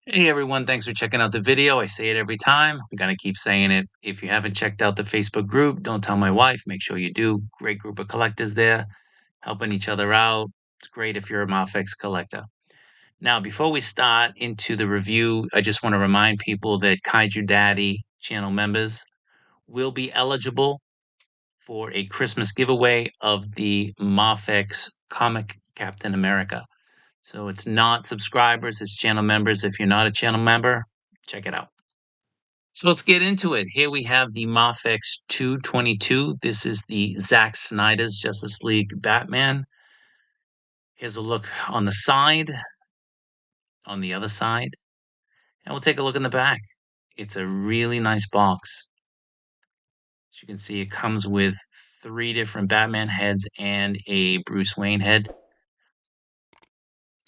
Hey everyone, thanks for checking out the video. I say it every time. I'm gonna keep saying it. If you haven't checked out the Facebook group, don't tell my wife. Make sure you do. Great group of collectors there, helping each other out. It's great if you're a MAFEX collector. Now, before we start into the review, I just want to remind people that Kaiju Daddy channel members will be eligible for a Christmas giveaway of the MAFEX comic Captain America. So it's not subscribers, it's channel members. If you're not a channel member, check it out. So let's get into it. Here we have the MAFEX 222. This is the Zack Snyder's Justice League Batman. Here's a look on the side, on the other side, and we'll take a look in the back. It's a really nice box. As you can see, it comes with 3 different Batman heads and a Bruce Wayne head.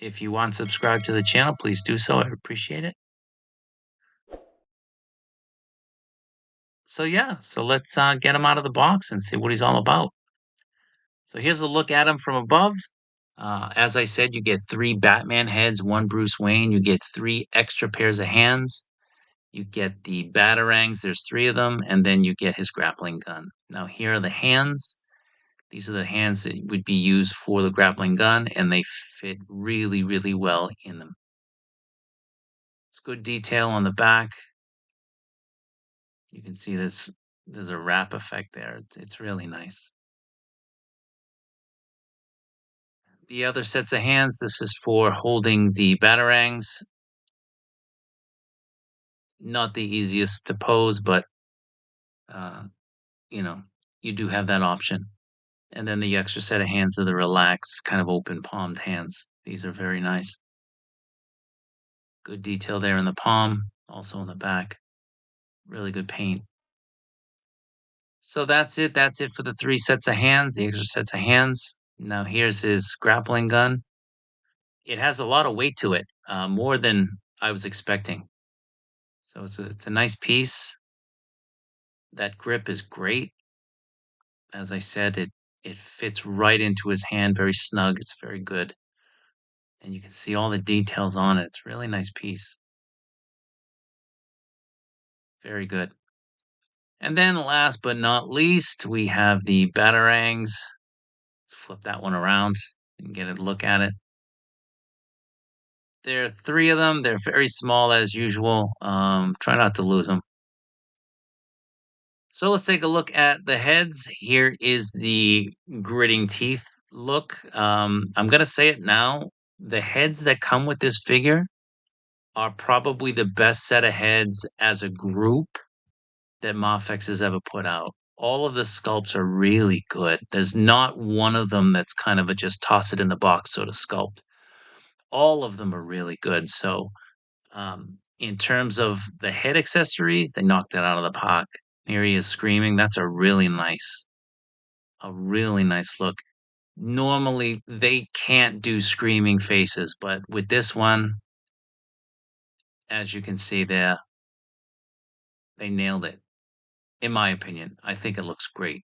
If you want to subscribe to the channel, please do so. I appreciate it. So yeah, so let's get him out of the box and see what he's all about. So here's a look at him from above. As I said, you get 3 Batman heads, 1 Bruce Wayne. You get 3 extra pairs of hands. You get the batarangs. There's 3 of them, and then you get his grappling gun. Now here are the hands. These are the hands that would be used for the grappling gun, and they fit really, really well in them. It's good detail on the back. You can see this. There's a wrap effect there. It's really nice. The other sets of hands, this is for holding the batarangs. Not the easiest to pose, but, uh, you know, you do have that option. And then the extra set of hands are the relaxed, kind of open palmed hands. These are very nice. Good detail there in the palm, also in the back. Really good paint. So that's it. That's it for the 3 sets of hands, the extra sets of hands. Now here's his grappling gun. It has a lot of weight to it, more than I was expecting. So it's a nice piece. That grip is great. As I said, it fits right into his hand, very snug. It's very good. And you can see all the details on it. It's a really nice piece. Very good. And then last but not least, we have the batarangs. Let's flip that one around and get a look at it. There are 3 of them. They're very small as usual. Try not to lose them. So let's take a look at the heads. Here is the gritting teeth look. I'm going to say it now. The heads that come with this figure are probably the best set of heads as a group that MAFEX has ever put out. All of the sculpts are really good. There's not one of them that's kind of a just toss it in the box sort of sculpt. All of them are really good. So, in terms of the head accessories, they knocked it out of the park. Here he is screaming. That's a really nice look. Normally, they can't do screaming faces, but with this one, as you can see there, they nailed it. In my opinion, I think it looks great.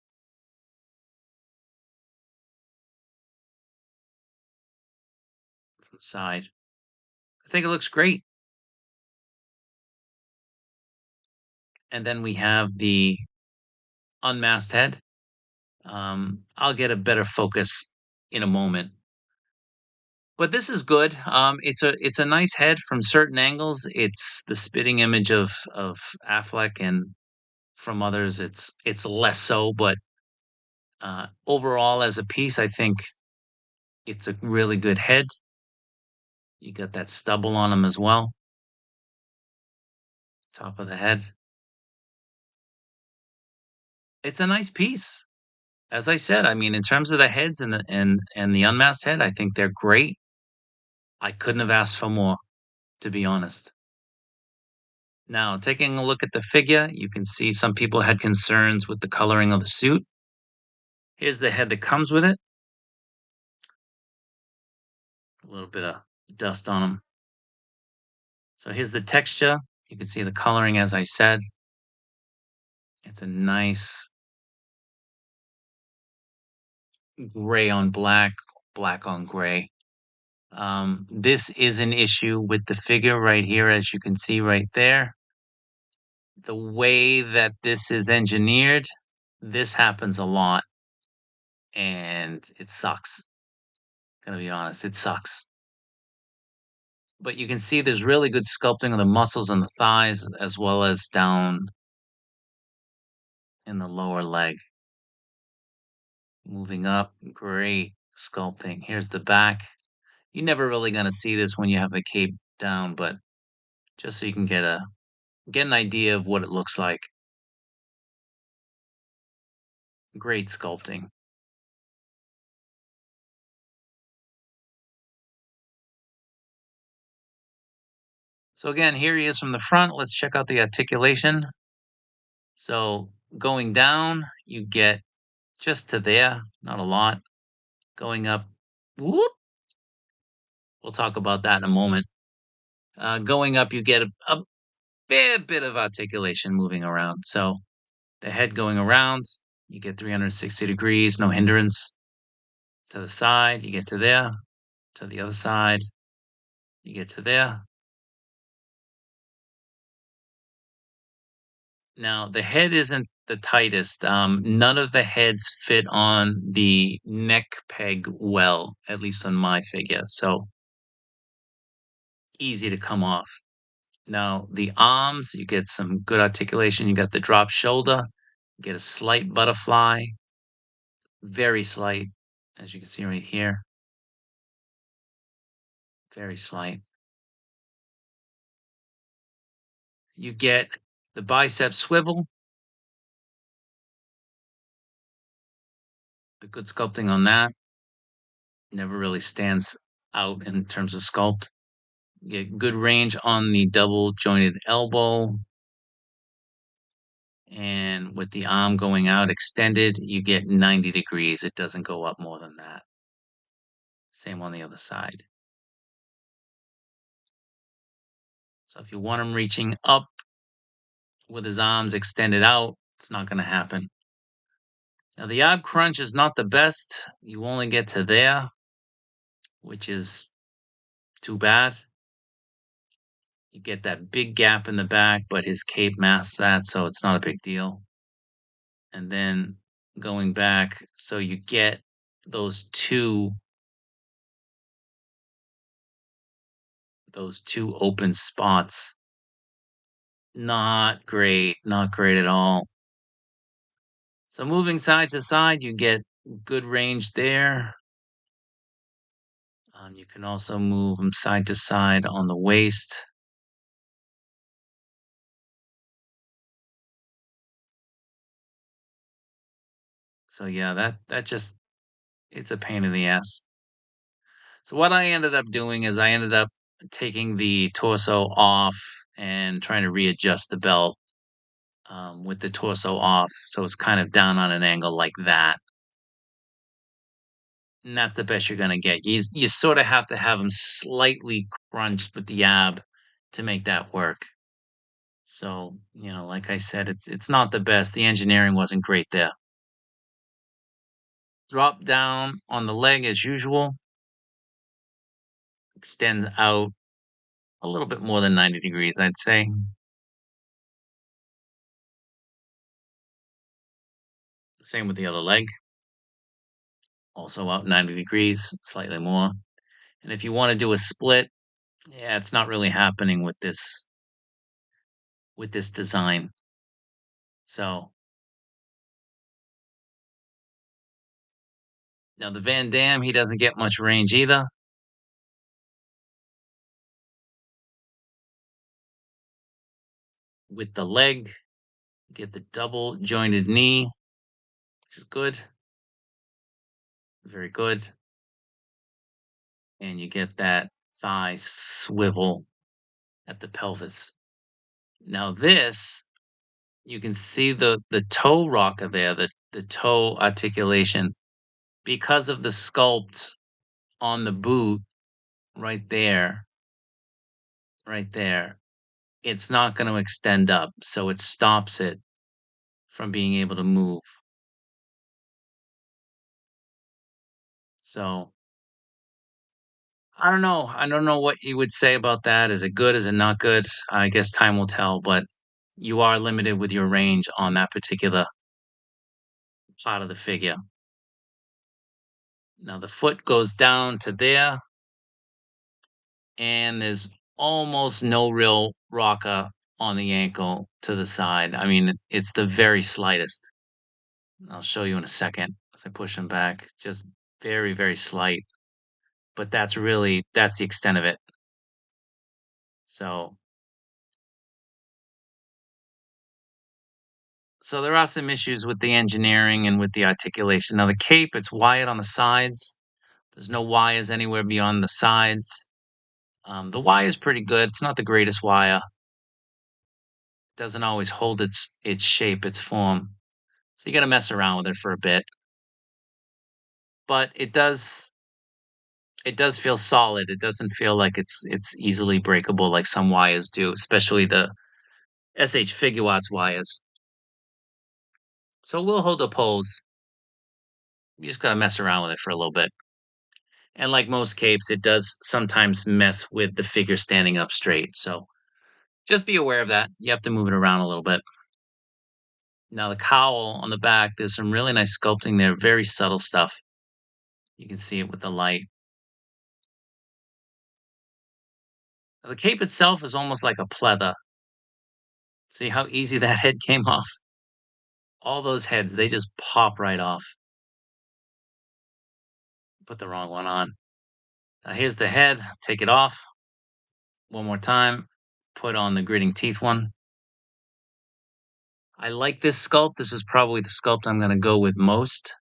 From the side, I think it looks great. And then we have the unmasked head. I'll get a better focus in a moment. But this is good. It's a nice head from certain angles. It's the spitting image of Affleck, and from others, it's less so. But overall, as a piece, I think it's a really good head. You got that stubble on him as well. Top of the head. It's a nice piece. As I said, I mean, in terms of the heads and the unmasked head, I think they're great. I couldn't have asked for more, to be honest. Now, taking a look at the figure, you can see some people had concerns with the coloring of the suit. Here's the head that comes with it. A little bit of dust on them. So here's the texture. You can see the coloring, as I said. It's a nice gray on black, black on gray. This is an issue with the figure right here, as you can see right there. The way that this is engineered, this happens a lot, and it sucks. Gonna be honest, it sucks. But you can see there's really good sculpting of the muscles on the thighs as well as down in the lower leg. Moving up, great sculpting. Here's the back. You're never really gonna see this when you have the cape down, but just so you can get an idea of what it looks like. Great sculpting. So again, here he is from the front. Let's check out the articulation. So going down, you get just to there, not a lot. Going up, whoop. We'll talk about that in a moment. Going up, you get a fair bit of articulation moving around. So the head going around, you get 360 degrees, no hindrance. To the side, you get to there. To the other side, you get to there. Now, the head isn't the tightest. None of the heads fit on the neck peg well, at least on my figure. So easy to come off. Now, the arms, you get some good articulation. You got the drop shoulder, you get a slight butterfly, very slight, as you can see right here. Very slight. You get the bicep swivel, the good sculpting on that. Never really stands out in terms of sculpt. You get good range on the double jointed elbow. And with the arm going out extended, you get 90 degrees. It doesn't go up more than that. Same on the other side. So if you want him reaching up with his arms extended out, it's not going to happen. Now, the ab crunch is not the best. You only get to there, which is too bad. You get that big gap in the back, but his cape masks that, so it's not a big deal. And then going back, so you get those two open spots. Not great, not great at all. So moving side to side, you get good range there. You can also move them side to side on the waist. So yeah, that just, it's a pain in the ass. So what I ended up doing is I ended up taking the torso off and trying to readjust the belt with the torso off, so it's kind of down on an angle like that. And that's the best you're gonna get. You sort of have to have them slightly crunched with the ab to make that work. So, like I said, it's not the best. The engineering wasn't great there. Drop down on the leg as usual. Extends out a little bit more than 90 degrees, I'd say. Same with the other leg. Also out 90 degrees, slightly more. And if you want to do a split, yeah, it's not really happening with this design. So now the Van Damme, he doesn't get much range either. With the leg, get the double jointed knee, which is good. Very good. And you get that thigh swivel at the pelvis. Now this, you can see the toe rocker there, the toe articulation, because of the sculpt on the boot right there, right there. It's not going to extend up, so it stops it from being able to move. So I don't know. I don't know what you would say about that. Is it good? Is it not good? I guess time will tell, but you are limited with your range on that particular part of the figure. Now the foot goes down to there, and there's almost no real rocker on the ankle to the side. I mean, it's the very slightest. I'll show you in a second as I push him back. Just very, very slight. But that's the extent of it. So there are some issues with the engineering and with the articulation. Now the cape, it's wired on the sides. There's no wires anywhere beyond the sides. The wire is pretty good. It's not the greatest wire. Doesn't always hold its shape, its form. So you got to mess around with it for a bit. But it does feel solid. It doesn't feel like it's easily breakable like some wires do, especially the SH Figuarts wires. So we'll hold a pose. You just gotta mess around with it for a little bit. And like most capes, it does sometimes mess with the figure standing up straight. So just be aware of that. You have to move it around a little bit. Now the cowl on the back, there's some really nice sculpting there, very subtle stuff. You can see it with the light. The cape itself is almost like a pleather. See how easy that head came off? All those heads, they just pop right off. Put the wrong one on. Now here's the head. Take it off. One more time. Put on the gritting teeth one. I like this sculpt. This is probably the sculpt I'm going to go with most.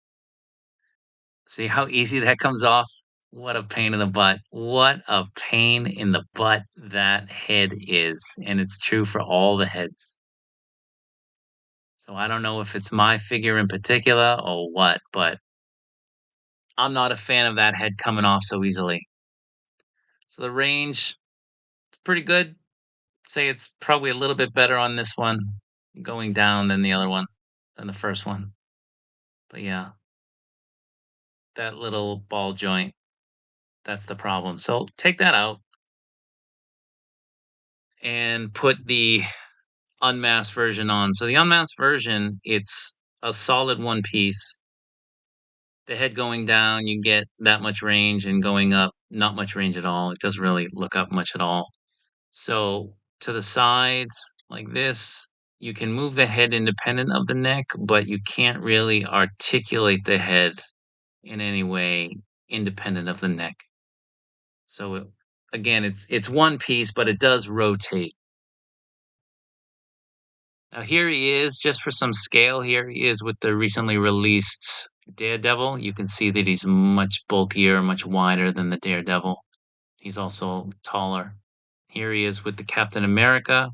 See how easy that comes off? What a pain in the butt. What a pain in the butt that head is. And it's true for all the heads. So I don't know if it's my figure in particular or what, but I'm not a fan of that head coming off so easily. So the range is pretty good. Say it's probably a little bit better on this one going down than the other one, than the first one. But yeah, that little ball joint, that's the problem. So take that out and put the unmasked version on. So the unmasked version, it's a solid one piece. The head going down, you get that much range, and going up, not much range at all. It doesn't really look up much at all. So to the sides, like this, you can move the head independent of the neck, but you can't really articulate the head in any way independent of the neck. So again, it's one piece, but it does rotate. Now here he is, just for some scale. Here he is with the recently released Daredevil. You can see that he's much bulkier, much wider than the Daredevil. He's also taller. Here he is with the Captain America.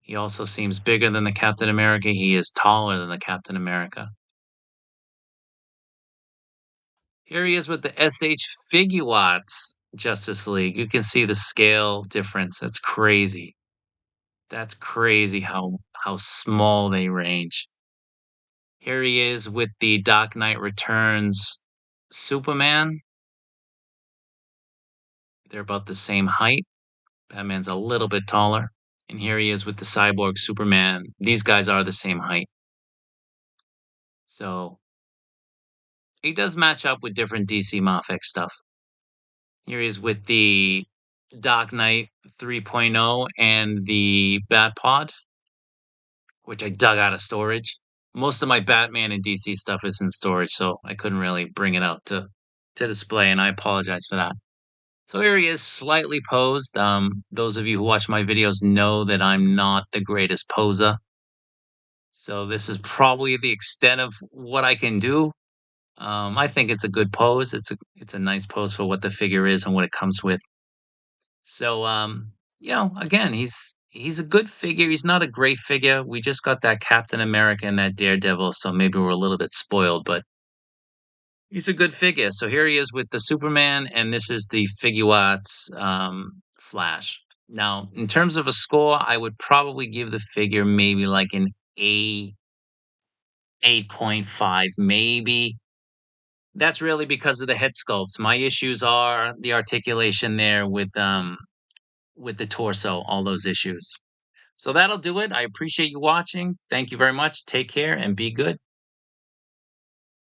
He also seems bigger than the Captain America. He is taller than the Captain America. Here he is with the SH Figuarts Justice League. You can see the scale difference. That's crazy. That's crazy how small they range. Here he is with the Dark Knight Returns Superman. They're about the same height. Batman's a little bit taller. And here he is with the Cyborg Superman. These guys are the same height. So he does match up with different DC MAFEX stuff. Here he is with the Dark Knight 3.0 and the Bat Pod, which I dug out of storage. Most of my Batman and DC stuff is in storage, so I couldn't really bring it out to display, and I apologize for that. So here he is, slightly posed. Those of you who watch my videos know that I'm not the greatest poser. So this is probably the extent of what I can do. I think it's a good pose. It's a nice pose for what the figure is and what it comes with. So again, he's a good figure. He's not a great figure. We just got that Captain America and that Daredevil, so maybe we're a little bit spoiled, but he's a good figure. So here he is with the Superman, and this is the Figuarts Flash. Now, in terms of a score, I would probably give the figure maybe like an A, 8.5, maybe. That's really because of the head sculpts. My issues are the articulation there with the torso, all those issues. So that'll do it. I appreciate you watching. Thank you very much. Take care and be good.